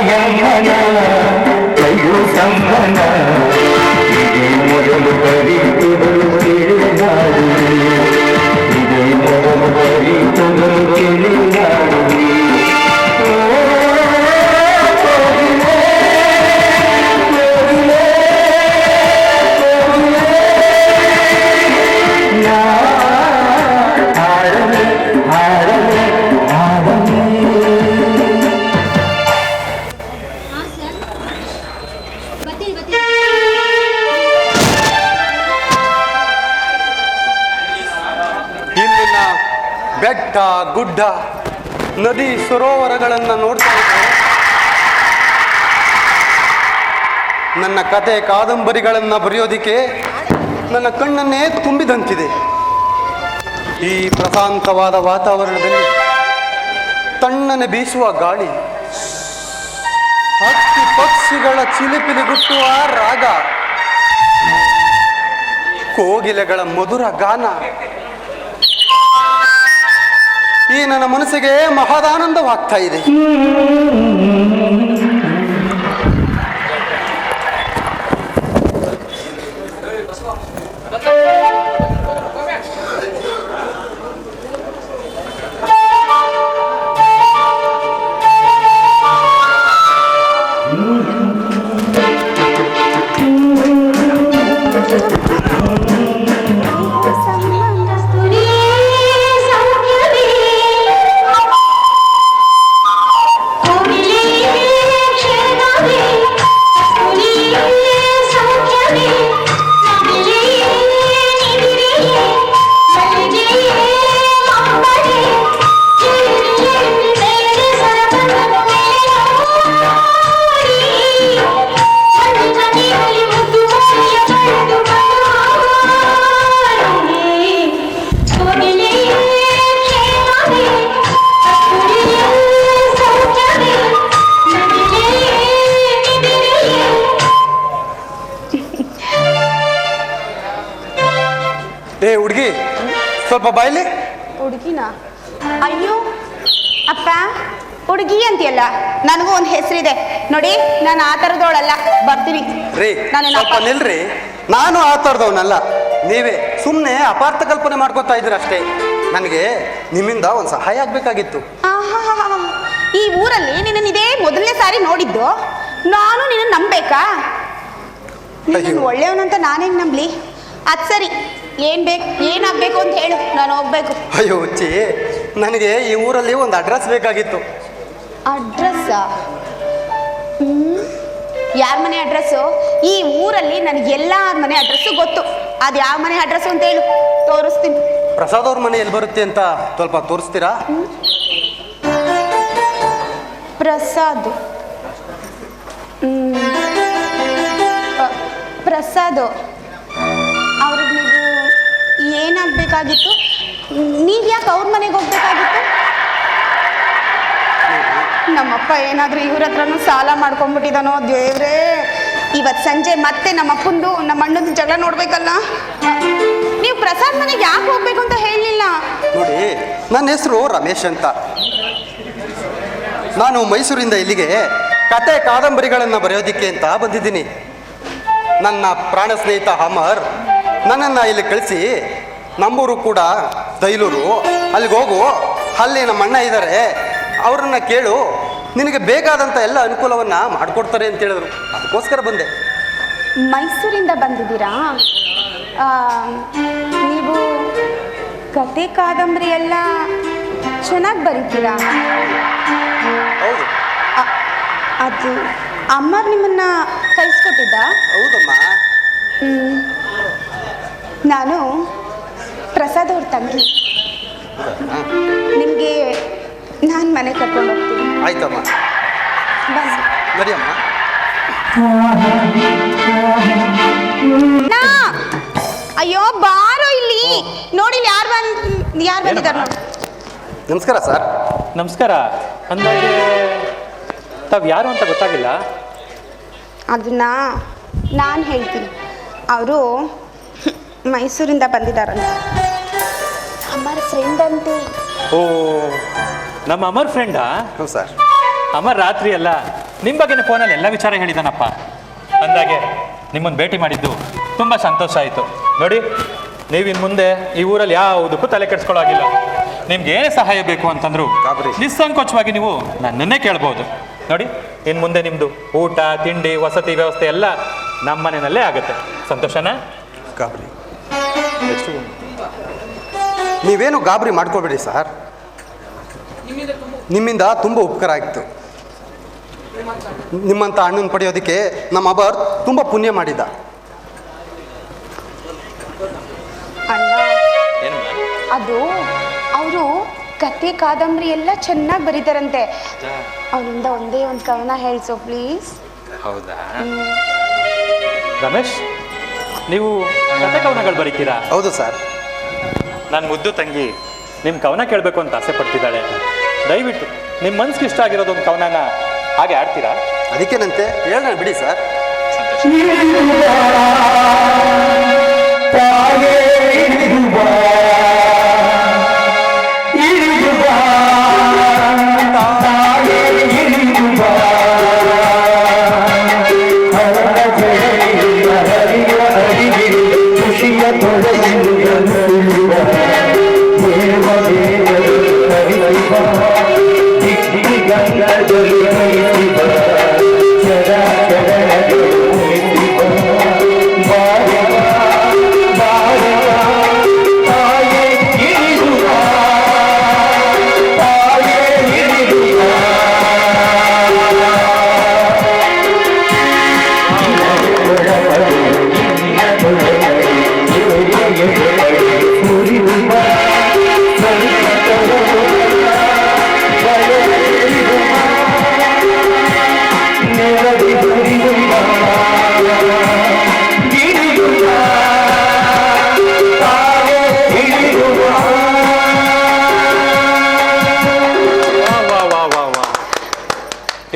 ಯಮನ ಕೈಯು ಸಂಗನ ಇದೇ ಮೊದಲು ಬರೀತುಗಳು ಕೇಳಿದಾಡು ಇದೇ ಮೊದಲು ಬರೀತುಗಳು ಕೇಳಿದಾಡು ಬೆಟ್ಟ ಗುಡ್ಡ ನದಿ ಸರೋವರಗಳನ್ನು ನೋಡ್ತಾ ಇದ್ದೆ ನನ್ನ ಕತೆ ಕಾದಂಬರಿಗಳನ್ನು ಬರೆಯೋದಿಕ್ಕೆ ನನ್ನ ಕಣ್ಣನ್ನೇ ತುಂಬಿದಂತಿದೆ. ಈ ಪ್ರಶಾಂತವಾದ ವಾತಾವರಣದಲ್ಲಿ ತಣ್ಣನೆ ಬೀಸುವ ಗಾಳಿ, ಹಕ್ಕಿ ಪಕ್ಷಿಗಳ ಚಿಲಿಪಿಲಿಗುಟ್ಟುವ ರಾಗ, ಕೋಗಿಲೆಗಳ ಮಧುರ ಗಾನ ಈ ನನ್ನ ಮನಸ್ಸಿಗೆ ಮಹದಾನಂದವಾಗ್ತಾ ಇದೆ. ಹುಡುಗಿ ಸ್ವಲ್ಪ ಬಾಯ್ಲಿ. ಹುಡುಗಿನ? ಅಯ್ಯೋ ಅಪ್ಪ, ಹುಡುಗಿ ಅಂತೀಯಲ್ಲ, ನನಗೂ ಒಂದು ಹೆಸರಿದೆ ನೋಡಿ. ನಾನು ಆ ಥರದವಳಲ್ಲ, ಬರ್ತೀನಿ ರೀ. ಸ್ವಲ್ಪ ನಿಲ್ರಿ, ನಾನು ಆ ಥರದವನಲ್ಲ. ನೀವೇ ಸುಮ್ಮನೆ ಅಪಾರ್ಥ ಕಲ್ಪನೆ ಮಾಡ್ಕೊತಾ ಇದ್ದೀರ ಅಷ್ಟೇ. ನನಗೆ ನಿಮ್ಮಿಂದ ಒಂದು ಸಹಾಯ ಆಗ್ಬೇಕಾಗಿತ್ತು. ಈ ಊರಲ್ಲಿ ನಿನ್ನ ಇದೇ ಮೊದಲನೇ ಸಾರಿ ನೋಡಿದ್ದು, ನಾನು ನಿನ್ನ ನಂಬೇಕಾ? ನೀನು ಒಳ್ಳೆಯವನಂತ ನಾನೇನು ನಂಬಲಿ? ಅದು ಸರಿ, ಏನಾಗಬೇಕು ಅಂತ ಹೇಳು, ನಾನು ಹೋಗ್ಬೇಕು. ಅಯ್ಯೋ ಹುಚ್ಚಿ, ನನಗೆ ಈ ಊರಲ್ಲಿ ಒಂದು ಅಡ್ರೆಸ್ ಬೇಕಾಗಿತ್ತು. ಅಡ್ರೆಸ್ಸಾ? ಯಾರ ಮನೆ ಅಡ್ರೆಸ್ಸು? ಈ ಊರಲ್ಲಿ ನನಗೆ ಎಲ್ಲಾರ ಮನೆ ಅಡ್ರೆಸ್ಸು ಗೊತ್ತು. ಅದು ಯಾವ ಮನೆ ಅಡ್ರೆಸ್ಸು ಅಂತ ಹೇಳು, ತೋರಿಸ್ತೀನಿ. ಪ್ರಸಾದ್ ಅವ್ರ ಮನೆ ಎಲ್ಲಿ ಬರುತ್ತೆ ಅಂತ ಸ್ವಲ್ಪ ತೋರಿಸ್ತೀರಾ? ಪ್ರಸಾದ್ ಪ್ರಸಾದ್ ಅವ್ರಿಗೆ ನೀವು ಏನಾಗಬೇಕಾಗಿತ್ತು? ನೀವು ಯಾಕೆ ಅವ್ರ ಮನೆಗೆ ಹೋಗ್ಬೇಕಾಗಿತ್ತು? ನಮ್ಮಪ್ಪ ಏನಾದರೂ ಇವ್ರ ಹತ್ರನೂ ಸಾಲ ಮಾಡ್ಕೊಂಡ್ಬಿಟ್ಟಿದ್ದಾನೋ ದೇವ್ರೇ. ಇವತ್ತು ಸಂಜೆ ಮತ್ತೆ ನಮ್ಮಪ್ಪಂದು ನಮ್ಮ ಅಣ್ಣಂದು ಜಗಳ ನೋಡ್ಬೇಕಲ್ಲ. ನೀವು ಪ್ರಸಾದ್ ಮನೆಗೆ ಯಾಕೆ ಹೋಗ್ಬೇಕು ಅಂತ ಹೇಳಲಿಲ್ಲ? ನೋಡಿ, ನನ್ನ ಹೆಸರು ರಮೇಶ್ ಅಂತ. ನಾನು ಮೈಸೂರಿಂದ ಇಲ್ಲಿಗೆ ಕತೆ ಕಾದಂಬರಿಗಳನ್ನು ಬರೆಯೋದಿಕ್ಕೆ ಅಂತ ಬಂದಿದ್ದೀನಿ. ನನ್ನ ಪ್ರಾಣ ಸ್ನೇಹಿತ ಅಮರ್ ನನ್ನನ್ನು ಇಲ್ಲಿ ಕಳಿಸಿ, ನಮ್ಮೂರು ಕೂಡ ತೈಲೂರು, ಅಲ್ಲಿಗೆ ಹೋಗು, ಅಲ್ಲಿ ನಮ್ಮ ಅಣ್ಣ ಇದ್ದಾರೆ, ಅವ್ರನ್ನ ಕೇಳು, ನಿನಗೆ ಬೇಕಾದಂಥ ಎಲ್ಲ ಅನುಕೂಲವನ್ನು ಮಾಡಿಕೊಡ್ತಾರೆ ಅಂತ ಹೇಳಿದ್ರು. ಅದಕ್ಕೋಸ್ಕರ ಬಂದೆ. ಮೈಸೂರಿಂದ ಬಂದಿದ್ದೀರಾ? ನೀವು ಕತೆ ಕಾದಂಬರಿ ಎಲ್ಲ ಚೆನ್ನಾಗಿ ಬರೀತೀರಾ? ಹೌದು. ಅದು ಅಮ್ಮ ನಿಮ್ಮನ್ನ ಕಳಿಸ್ಕೊಟ್ಟಿದ್ದ? ಹೌದಮ್ಮ. ನಾನು ಪ್ರಸಾದ್ ಅವ್ರ ತಂಗಿ. ನಿಮಗೆ ನಾನು ಮನೆ ಕರ್ಕೊಂಡು ಹೋಗ್ತೀನಿ. ಆಯ್ತಮ್ಮ, ಬನ್ನಿ. ನಡಿಯಮ್ಮ. ಅಯ್ಯೋ ಬಾರೋ ಇಲ್ಲಿ ನೋಡಿ, ಯಾರು ಬಂದಿದ್ದಾರೆ ನೋಡಿ. ನಮಸ್ಕಾರ ಸರ್. ನಮಸ್ಕಾರ. ಅಂದಾಗೆ ತಾವು ಯಾರು ಅಂತ ಗೊತ್ತಾಗಿಲ್ಲ. ಅದನ್ನ ನಾನು ಹೇಳ್ತೀನಿ. ಅವರು ಮೈಸೂರಿಂದ ಬಂದಿದ್ದಾರಂತೆ, ಅಮರ್ ಫ್ರೆಂಡ್ ಅಂತೆ. ಓ, ನಮ್ಮ ಅಮರ್ ಫ್ರೆಂಡಾ? ಹ್ಞೂ ಸರ್. ಅಮರ್ ರಾತ್ರಿ ಅಲ್ಲ ನಿಮ್ಮ ಬಗ್ಗೆನೇ ಫೋನಲ್ಲಿ ಎಲ್ಲ ವಿಚಾರ ಹೇಳಿದಾನಪ್ಪ. ಅಂದಾಗೆ ನಿಮ್ಮನ್ನು ಭೇಟಿ ಮಾಡಿದ್ದು ತುಂಬ ಸಂತೋಷ ಆಯಿತು. ನೋಡಿ, ನೀವಿನ್ ಮುಂದೆ ಈ ಊರಲ್ಲಿ ಯಾವುದಕ್ಕೂ ತಲೆ ಕೆಡಿಸ್ಕೊಳ್ಳೋಗಿಲ್ಲ. ನಿಮ್ಗೆ ಏನೇ ಸಹಾಯ ಬೇಕು ಅಂತಂದ್ರು ನಿಸ್ಸಂಕೋಚವಾಗಿ ನೀವು ನನ್ನನ್ನೇ ಕೇಳ್ಬೋದು. ನೋಡಿ, ಇನ್ನು ಮುಂದೆ ನಿಮ್ಮದು ಊಟ ತಿಂಡಿ ವಸತಿ ವ್ಯವಸ್ಥೆ ಎಲ್ಲ ನಮ್ಮ ಮನೆಯಲ್ಲೇ ಆಗುತ್ತೆ. ಸಂತೋಷನಾ? ಗಾಬರಿ ನೀವೇನು ಗಾಬರಿ ಮಾಡ್ಕೋಬೇಡಿ ಸರ್. ನಿಮ್ಮಿಂದ ತುಂಬ ಉಪಕಾರ ಆಗಿತ್ತು. ನಿಮ್ಮಂಥ ಅಣ್ಣನ ಪಡೆಯೋದಕ್ಕೆ ನಮ್ಮ ಅಬ್ಬರ್ ತುಂಬ ಪುಣ್ಯ ಮಾಡಿದ್ದ. ಅಣ್ಣ, ಅದು ಅವರು ಕತೆ ಕಾದಂಬರಿ ಎಲ್ಲ ಚೆನ್ನಾಗಿ ಬರೀತಾರಂತೆ. ಅವನಿಂದ ಒಂದೇ ಒಂದು ಕವನ ಹೇಳ್ಸೋ ಪ್ಲೀಸ್. ಹೌದಾ ರಮೇಶ್, ನೀವು ಕತೆ ಕವನಗಳು ಬರೀತೀರಾ? ಹೌದು ಸರ್. ನನ್ನ ಮುದ್ದು ತಂಗಿ ನಿಮ್ಮ ಕವನ ಕೇಳಬೇಕು ಅಂತ ಆಸೆ ಪಡ್ತಿದ್ದಾಳೆ. ದಯವಿಟ್ಟು ನಿಮ್ಮ ಮನ್ಸಿಗೆ ಇಷ್ಟ ಆಗಿರೋದೊಂದು ಕವನನ ಹಾಗೆ ಆಡ್ತೀರಾ? ಅದಕ್ಕೇನಂತೆ, ಹೇಳೋಣ ಬಿಡಿ ಸರ್.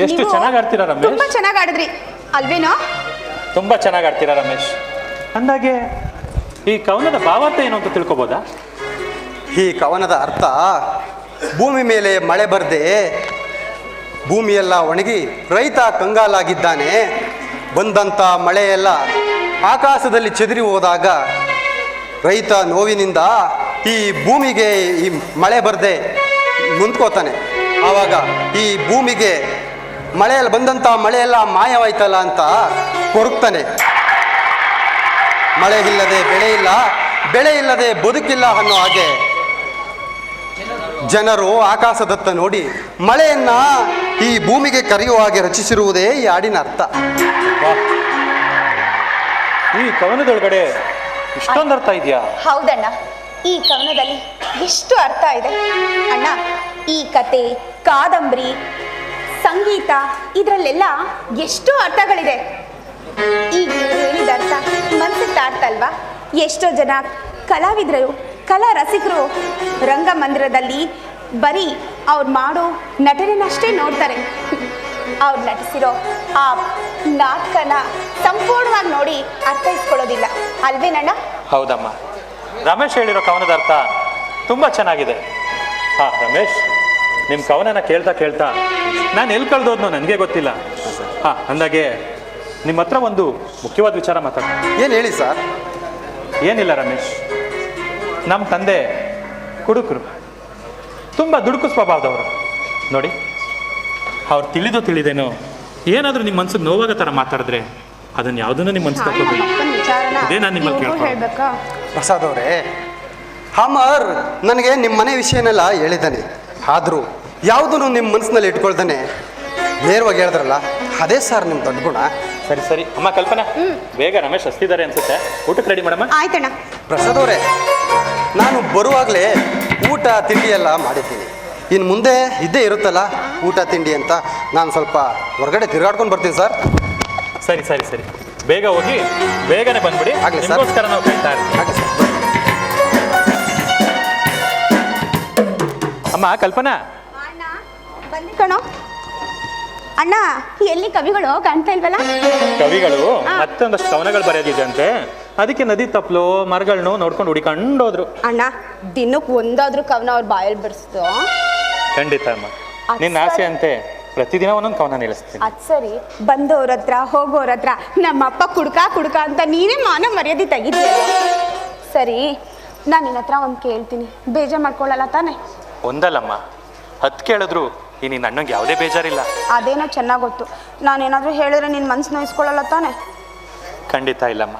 ಎಷ್ಟು ಚೆನ್ನಾಗಿ ಆಡ್ತೀರಾ ರಮೇಶ್? ತುಂಬಾ ಚೆನ್ನಾಗಿ ಆಡಿದ್ರಿ ಅಲ್ವೇನೋ? ತುಂಬಾ ಚೆನ್ನಾಗಿ ಆಡ್ತೀರಾ ರಮೇಶ್. ಅಂದಾಗೆ ಈ ಕವನದ ಭಾವಾರ್ಥ ಏನು ಅಂತ ತಿಳ್ಕೊಬೋದಾ? ಈ ಕವನದ ಅರ್ಥ, ಭೂಮಿ ಮೇಲೆ ಮಳೆ ಬರದೆ ಭೂಮಿಯೆಲ್ಲ ಒಣಗಿ ರೈತ ಕಂಗಾಲಾಗಿದ್ದಾನೆ. ಬಂದಂಥ ಮಳೆಯೆಲ್ಲ ಆಕಾಶದಲ್ಲಿ ಚೆದರಿ ಹೋದಾಗ ರೈತ ನೋವಿನಿಂದ ಈ ಭೂಮಿಗೆ ಈ ಮಳೆ ಬರದೆ ಮುಂದ್ಕೋತಾನೆ. ಆವಾಗ ಈ ಭೂಮಿಗೆ ಮಳೆಯಲ್ಲಿ ಬಂದಂಥ ಮಳೆಯೆಲ್ಲ ಮಾಯವಾಯ್ತಲ್ಲ ಅಂತ ಕೊರಗ್ತಾನೆ. ಮಳೆ ಇಲ್ಲದೆ ಬೆಳೆ ಇಲ್ಲ, ಬೆಳೆ ಇಲ್ಲದೆ ಬದುಕಿಲ್ಲ ಅನ್ನೋ ಹಾಗೆ ಜನರು ಆಕಾಶದತ್ತ ನೋಡಿ ಮಳೆಯನ್ನ ಈ ಭೂಮಿಗೆ ಕರೆಯುವ ಹಾಗೆ ರಚಿಸಿರುವುದೇ ಈ ಹಾಡಿನ ಅರ್ಥ. ಈ ಕವನದೊಳಗಡೆ ಇಷ್ಟೊಂದು ಅರ್ಥ ಇದೆಯಾ? ಹೌದಣ್ಣ, ಈ ಕವನದಲ್ಲಿ ಎಷ್ಟು ಅರ್ಥ ಇದೆ ಅಣ್ಣ. ಈ ಕತೆ ಕಾದಂಬರಿ ಸಂಗೀತ ಇದರಲ್ಲೆಲ್ಲ ಎಷ್ಟು ಅರ್ಥಗಳಿದೆ. ಈಗ ನೀವು ಹೇಳಿದ ಅರ್ಥ ಮನಸ್ಸಿಗೆ ತಾಡ್ತಲ್ವಾ? ಎಷ್ಟೋ ಜನ ಕಲಾವಿದರು ಕಲಾ ರಸಿಕರು ರಂಗಮಂದಿರದಲ್ಲಿ ಬರೀ ಅವ್ರು ಮಾಡೋ ನಟನೆನಷ್ಟೇ ನೋಡ್ತಾರೆ. ಅವ್ರು ನಟಿಸಿರೋ ಆ ನಾಟಕನ ಸಂಪೂರ್ಣವಾಗಿ ನೋಡಿ ಅರ್ಥೈಸ್ಕೊಳ್ಳೋದಿಲ್ಲ ಅಲ್ವೇನಣ್ಣ? ಹೌದಮ್ಮ, ರಮೇಶ್ ಹೇಳಿರೋ ಕವನದ ಅರ್ಥ ತುಂಬ ಚೆನ್ನಾಗಿದೆ. ಹಾಂ ರಮೇಶ್, ನಿಮ್ಮ ಕವನನ ಕೇಳ್ತಾ ಕೇಳ್ತಾ ನಾನು ಎಲ್ಲಿ ಕಳೆದೋದ್ನೋ ನನಗೆ ಗೊತ್ತಿಲ್ಲ. ಹಾಂ, ಅಂದಾಗೆ ನಿಮ್ಮ ಹತ್ರ ಒಂದು ಮುಖ್ಯವಾದ ವಿಚಾರ ಮಾತಾಡ್ತೀನಿ. ಏನು ಹೇಳಿ ಸರ್? ಏನಿಲ್ಲ ರಮೇಶ್, ನಮ್ಮ ತಂದೆ ಕುಡುಕರು, ತುಂಬ ದುಡುಕು ಸ್ವಭಾವದವರು. ನೋಡಿ, ಅವ್ರು ತಿಳಿದೇನೋ ಏನಾದರೂ ನಿಮ್ಮ ಮನ್ಸಿಗೆ ನೋವಾಗ ಥರ ಮಾತಾಡಿದ್ರೆ ಅದನ್ನು ಯಾವುದನ್ನು ನಿಮ್ಮ ಮನ್ಸಿಗೆ ತಗೋಬೇಡಿ. ಅದೇ ನಾನು ನಿಮ್ಮಲ್ಲಿ ಕೇಳ್ಬೇಕು. ಪ್ರಸಾದ್ ಅವರೇ, ಅಮರ್ ನನಗೆ ನಿಮ್ಮ ಮನೆ ವಿಷಯನೆಲ್ಲ ಹೇಳಿದ್ದಾನೆ. ಆದರೂ ಯಾವುದನ್ನು ನಿಮ್ಮ ಮನಸ್ಸಿನಲ್ಲಿ ಇಟ್ಕೊಳ್ತಾನೆ ನೇರವಾಗಿ ಹೇಳಿದ್ರಲ್ಲ, ಅದೇ ಸರ್ ನಿಮ್ಮ ದೊಡ್ಡ ಗುಣ. ಸರಿ ಸರಿ ಅಮ್ಮ ಕಲ್ಪನಾ, ಬೇಗ ರಮೇಶ್ ಹಸ್ತಿದ್ದಾರೆ ಅನ್ಸುತ್ತೆ, ಊಟಕ್ಕೆ ರೆಡಿ ಮಾಡಮ್ಮ. ಆಯ್ತಣ್ಣ. ಪ್ರಸಾದ್ ಅವರೇ, ನಾನು ಬರುವಾಗಲೇ ಊಟ ತಿಂಡಿ ಎಲ್ಲ ಮಾಡಿದ್ದೀನಿ. ಇನ್ನು ಮುಂದೆ ಇದ್ದೇ ಇರುತ್ತಲ್ಲ ಊಟ ತಿಂಡಿ ಅಂತ, ನಾನು ಸ್ವಲ್ಪ ಹೊರಗಡೆ ತಿರುಗಾಡ್ಕೊಂಡು ಬರ್ತೀನಿ ಸರ್. ಸರಿ ಸರಿ ಸರಿ, ಬೇಗ ಹೋಗಿ ಬೇಗನೆ ಬಂದ್ಬಿಡಿ. ಆಗಲಿ ಸರ್. ನಿಮಗೋಸ್ಕರ ನಾವು ಕೇಳ್ತಾ ಇರ್ತೀವಿ. ಹಾಗೆ ಸರ್. ಅಮ್ಮ ಕಲ್ಪನಾ, ಬನ್ನಿ ಕಣೋ. ಅಣ್ಣ, ಎಲ್ಲಿ ಕವಿಗಳು ಕಾಣ್ತಾ ಇಲ್ವಲ್ಲ? ಕವಿಗಳು ಮತ್ತೊಂದಷ್ಟು ಕವನಗಳು ಬರೆಯೋದಿದೆ ಅಂತೆ, ಅದಕ್ಕೆ ನದಿ ತಪ್ಪಲು ಮರಗಳನ್ನು ನೋಡ್ಕೊಂಡು ಹುಡಿಕೊಂಡೋದ್ರು. ಅಣ್ಣ, ದಿನಕ್ಕೆ ಒಂದಾದ್ರೂ ಕವನ ಅವ್ರ ಬಾಯಲ್ಲಿ ಬರ್ಸ್ತು. ಖಂಡಿತ ಅಮ್ಮ, ನಿನ್ನ ಆಸೆ ಅಂತೆ ಪ್ರತಿದಿನ ಒಂದೊಂದು ಕವನ ನಿಲ್ಲಿಸ್ತೀನಿ. ಅದು ಸರಿ, ಬಂದವ್ರ ಹತ್ರ ಹೋಗೋರ ಹತ್ರ ನಮ್ಮಪ್ಪ ಕುಡ್ಕ ಅಂತ ನೀನೇ ಮಾನ ಮರ್ಯಾದೆ ತೆಗಿತೀಯಲ್ಲ. ಸರಿ, ನಾನು ನಿನ್ನ ಹತ್ರ ಒಂದು ಕೇಳ್ತೀನಿ, ಬೇಜಾರು ಮಾಡ್ಕೊಳ್ಳಲ್ಲ ತಾನೆ? ಒಂದಲ್ಲಮ್ಮ, 10 ಕೇಳಿದ್ರು ಈ ನಿನ್ನ ಅಣ್ಣಂಗೆ ಯಾವುದೇ ಬೇಜಾರಿಲ್ಲ. ಅದೇನೋ ಚೆನ್ನಾಗಿ ಗೊತ್ತು. ನಾನೇನಾದರೂ ಹೇಳಿದ್ರೆ ನಿನ್ನ ಮನಸ್ಸು ನೋಯಿಸ್ಕೊಳ್ಳಲ್ಲ ತಾನೆ? ಖಂಡಿತ ಇಲ್ಲಮ್ಮ.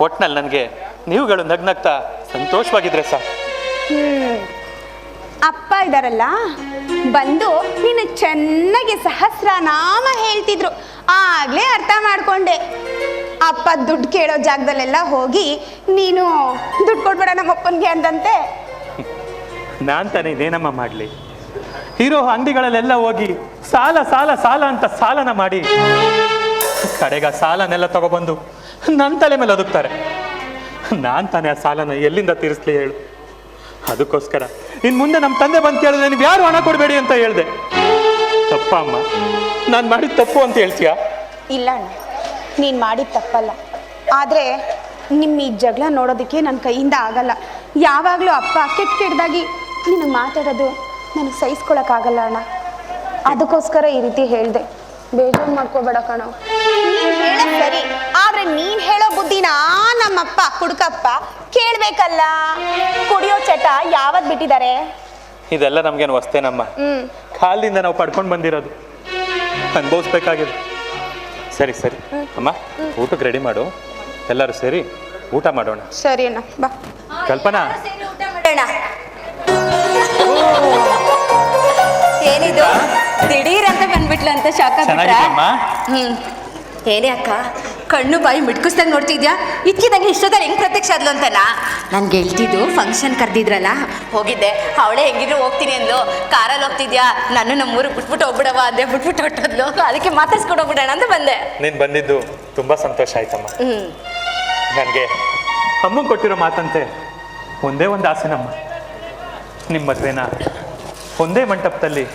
ಒಟ್ನಲ್ಲಿ ನನಗೆ ನೀವುಗಳು ನಗ್ನಗ್ತಾ ಸಂತೋಷವಾಗಿದ್ರೆ ಸಾಕು. ಅಪ್ಪ ಇದಾರಲ್ಲ, ಬಂದು ನೀನು ಚೆನ್ನಾಗಿ ಸಹಸ್ರನಾಮ ಹೇಳ್ತಿದ್ರು. ಆಗ್ಲೇ ಅರ್ಥ ಮಾಡ್ಕೊಂಡೆ. ಅಪ್ಪ ದುಡ್ಡು ಕೇಳೋ ಜಾಗದಲ್ಲೆಲ್ಲ ಹೋಗಿ ನೀನು ದುಡ್ಡು ಕೊಡ್ಬೇಡ ನಮ್ಮಪ್ಪನಿಗೆ ಅಂದಂತೆ. ನಾನು ತಾನೇ ಇದೇನಮ್ಮ ಮಾಡಲಿ? ಇರೋ ಅಂಗಡಿಗಳಲ್ಲೆಲ್ಲ ಹೋಗಿ ಸಾಲ ಸಾಲ ಸಾಲ ಅಂತ ಸಾಲನ ಮಾಡಿ ಕಡೆಗ ಸಾಲನೆಲ್ಲ ತಗೊಬಂದು ನನ್ನ ತಲೆ ಮೇಲೆ ಒದಗ್ತಾರೆ. ನಾನು ತಾನೇ ಆ ಸಾಲನ ಎಲ್ಲಿಂದ ತೀರಿಸ್ಲಿ ಹೇಳು? ಅದಕ್ಕೋಸ್ಕರ ಇನ್ನು ಮುಂದೆ ನಮ್ಮ ತಂದೆ ಬಂದು ಕೇಳಿದ್ರೆ ನೀವು ಯಾರು ಹಣ ಕೊಡಬೇಡಿ ಅಂತ ಹೇಳಿದೆ. ತಪ್ಪ ಅಮ್ಮ? ನಾನು ಮಾಡಿದ ತಪ್ಪು ಅಂತ ಹೇಳ್ತೀಯಾ? ಇಲ್ಲ ಅಣ್ಣ, ನೀನು ಮಾಡಿದ ತಪ್ಪಲ್ಲ. ಆದರೆ ನಿಮ್ಮ ಈ ಜಗಳ ನೋಡೋದಕ್ಕೆ ನನ್ನ ಕೈಯಿಂದ ಆಗಲ್ಲ. ಯಾವಾಗಲೂ ಅಪ್ಪ ಕೆಟ್ಟದಾಗಿ ನಿನಗೆ ಮಾತಾಡೋದು ನನಗೆ ಸಹಿಸ್ಕೊಳಕ್ಕಾಗಲ್ಲ ಅಣ್ಣ. ಅದಕ್ಕೋಸ್ಕರ ಈ ರೀತಿ ಹೇಳಿದೆ. ಬೇಜಾರು ಮಾಡ್ಕೋಬೇಡ ಕಣೋ. ನೀನು ಹೇಳೋ ಸರಿ, ಆದರೆ ನೀನು ಹೇಳೋ ಬುದ್ಧಿನ ನಮ್ಮಪ್ಪ ಕುಡುಕಪ್ಪ ಕೇಳಬೇಕಲ್ಲ. ಕುಡಿಯೋ ಚಟ ಯಾವತ್ತು ಬಿಟ್ಟಿದ್ದಾರೆ? ಇದೆಲ್ಲ ನಮ್ಗೇನು ಹೊಸ್ತೇನಮ್ಮ. ಕಾಲದಿಂದ ನಾವು ಪಡ್ಕೊಂಡು ಬಂದಿರೋದು, ಅನುಭವಿಸ್ಬೇಕಾಗಿದೆ. ಸರಿ ಸರಿ ಅಮ್ಮ, ಊಟಕ್ಕೆ ರೆಡಿ ಮಾಡು. ಎಲ್ಲರೂ ಸೇರಿ ಊಟ ಮಾಡೋಣ. ಸರಿ ಅಣ್ಣ, ಬಾ. ಕಲ್ಪನಾ, ಏನಿದು ದಿಢೀರ್ ಅಂತ ಬಂದ್ಬಿಟ್ಲ ಅಂತ ಶಾಕ್ ಚೆನ್ನಾಗಿದೆಯಮ್ಮ? ಏನೇ ಅಕ್ಕ, ಕಣ್ಣು ಬಾಯಿ ಮಿಟ್ಕಿಸ್ದಂಗೆ ನೋಡ್ತಿದ್ಯಾ? ಇದ್ಕಿದಂಗೆ ಇಷ್ಟೊತ್ತಲ್ಲಿ ಹೆಂಗ್ ಪ್ರತ್ಯಕ್ಷ ಆದ್ಲು ಅಂತಲ್ಲ. ನನ್ ಗೆಲ್ತಿದ್ದು ಫಂಕ್ಷನ್ ಕರೆದಿದ್ರಲ್ಲ, ಹೋಗಿದ್ದೆ. ಅವಳೇ ಹೆಂಗಿದ್ರು ಹೋಗ್ತೀನಿ ಅಂದ್ಲು. ಕಾರಲ್ಲಿ ಹೋಗ್ತಿದ್ಯಾ, ನಾನು ನಮ್ಮೂರಿಗೆ ಬಿಟ್ಬಿಟ್ಟು ಹೋಗ್ಬಿಡವ ಅಂದೆ. ಬಿಟ್ಬಿಟ್ಟು ಹೊಟ್ಟದ್ಲು. ಅದಕ್ಕೆ ಮಾತಾಡ್ಸ್ಕೊಂಡು ಹೋಗ್ಬಿಡೋಣ ಅಂತ ಬಂದೆ. ನೀನು ಬಂದಿದ್ದು ತುಂಬಾ ಸಂತೋಷ ಆಯ್ತಮ್ಮ. ನನಗೆ ಅಮ್ಮ ಕೊಟ್ಟಿರೋ ಮಾತಂತೆ ಒಂದೇ ಒಂದು ಆಸೆನಮ್ಮ, ನಿಮ್ಮ ಮದುವೆನ ಒಂದೇ ಮಂಟಪದಲ್ಲಿ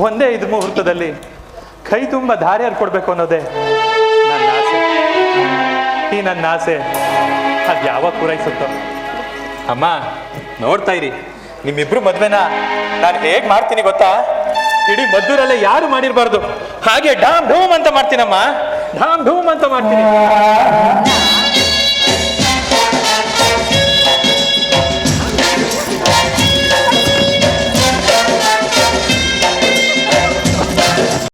ಒಂದೇ ಇದು ಮುಹೂರ್ತದಲ್ಲಿ ಕೈ ತುಂಬ ಧಾರೆ ಕೊಡಬೇಕು ಅನ್ನೋದೇ ನನ್ನ ಆಸೆ. ಈ ನನ್ನ ಆಸೆ ಅದು ಯಾವಾಗ ಪೂರೈಸುತ್ತೋ ಅಮ್ಮ. ನೋಡ್ತಾ ಇರಿ, ನಿಮ್ಮಿಬ್ರು ಮದುವೆನ ನಾನು ಹೇಗೆ ಮಾಡ್ತೀನಿ ಗೊತ್ತಾ? ಇಡೀ ಮದ್ದೂರಲ್ಲೇ ಯಾರು ಮಾಡಿರಬಾರ್ದು ಹಾಗೆ ಢಾಮ್ ಢೂಮ್ ಅಂತ ಮಾಡ್ತೀನಮ್ಮ. ಢಾಮ್ ಢೂಮ್ ಅಂತ ಮಾಡ್ತೀನಿ.